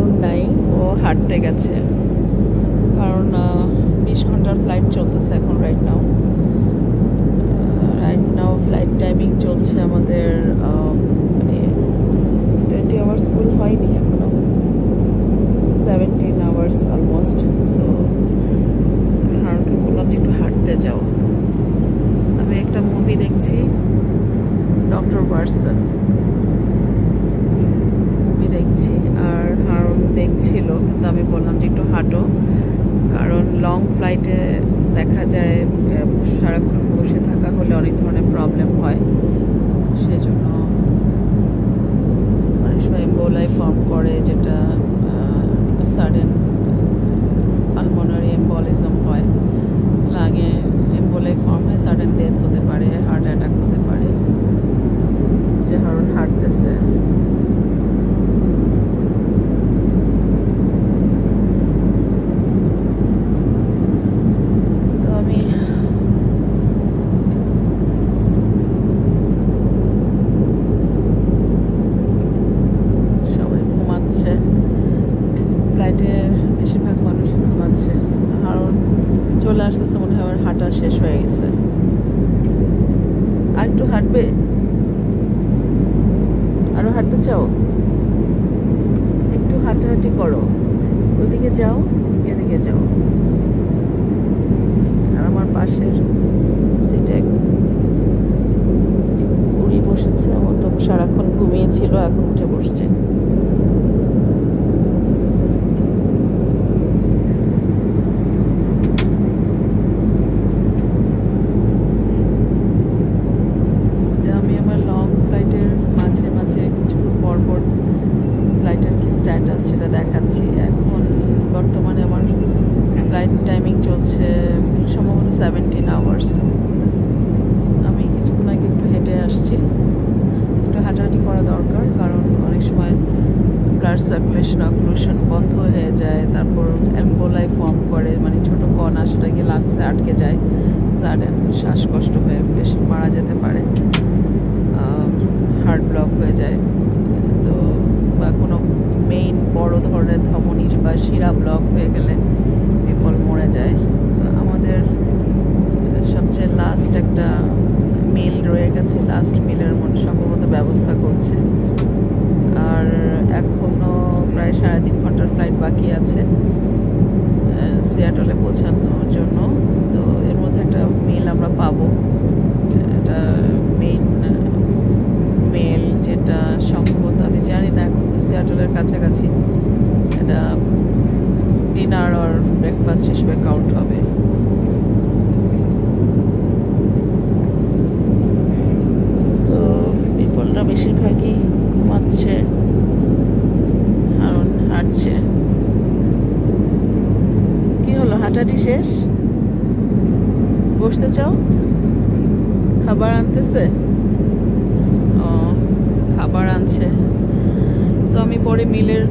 হারুন নাই, ও হাঁটতে গেছে, কারণ 20 ঘন্টার ফ্লাইট চলতেছে এখন। রাইট নাও ফ্লাইট টাইমিং চলছে আমাদের, মানে 20 আওয়ার্স ফুল হয়নি এখনো, 17 আওয়ার্স অলমোস্ট। সো হারুনকে বললাম যে একটু হাঁটতে যাও। আমি একটা মুভি দেখছি, ডক্টর ওয়াটসন মুভি দেখছি, আর হারুন দেখছিল, কিন্তু আমি বললাম যে একটু হাঁটো, কারণ লং ফ্লাইটে দেখা যায় সারাক্ষণ বসে থাকা হলে অনেক ধরনের প্রবলেম হয়। সেই জন্য অনেক সময় এম্বোলাই ফর্ম করে, যেটা সাডেন পালমোনারি এম্বলিজম হয়, লাঙে এম্বোলাই ফর্ম হয়, সাডেন ডেথ হতে পারে, হার্ট অ্যাটাক হতে পারে। যে হারুন হাঁটতেছে, তো আমি সবাই ঘুমাচ্ছে, ফ্লাইটে বেশিরভাগ মানুষ ঘুমাচ্ছে। হারুন চলে আসতেছে, মনে হয় আমার হাঁটা শেষ হয়ে গেছে। আর একটু হাঁটবে? আরো হাঁটতে চাও? একটু হাঁটাহাঁটি করো, ওদিকে যাও, এদিকে যাও। আর আমার পাশের সিটে উড়ি বসেছে, ও তো সারাক্ষণ ঘুমিয়েছিল, এখন উঠে বসছে। আমি আমার লং ফ্লাইটের মাঝে মাঝে কিছুক্ষণ পর পর ফ্লাইটের কি স্ট্যাটাস সেটা দেখাচ্ছি। এখন বর্তমানে আমার ফ্লাইট টাইমিং চলছে সম্ভবত 17 আওয়ার্স। আমি কিছুক্ষণ আগে একটু হেঁটে আসছি, একটু হাঁটাহাঁটি করা দরকার, কারণ অনেক সময় ব্লাড সার্কুলেশন অক্লুশন বন্ধ হয়ে যায়, তারপর এম্বোলাই ফর্ম করে, মানে ছোটো কণা, সেটা গিয়ে লাংসে আটকে যায়, সাডেন শ্বাসকষ্ট হয়ে পেশেন্ট মারা যেতে পারে, হার্ট ব্লক হয়ে যায়, তো বা কোনো মেইন বড় ধরনের ধমনী বা শিরা ব্লক হয়ে গেলে পিপল মরে যায়। আমাদের সবচেয়ে লাস্ট একটা মিল রয়ে গেছে, লাস্ট মিলের মনে সম্ভবত ব্যবস্থা করছে, আর এখনও প্রায় 3.5 ঘন্টার ফ্লাইট বাকি আছে সিয়াটলে পৌঁছানোর জন্য। তো এর মধ্যে একটা মিল আমরা পাবো, এটা মেইন মেল, যেটা সম্ভবত আমি জানি না, এখন তো সিয়াটলের কাছাকাছি, এটা ডিনার আর ব্রেকফাস্ট হিসেবে কাউন্ট হবে। তো পিপলটা বেশিরভাগই ঘুমাচ্ছে, কারণ হাঁটছে। কি হলো, হাঁটাহাঁটি শেষ? বসতে চাও? খাবার আনতেছে? ও, খাবার আনছে। তো আমি পরে মিলের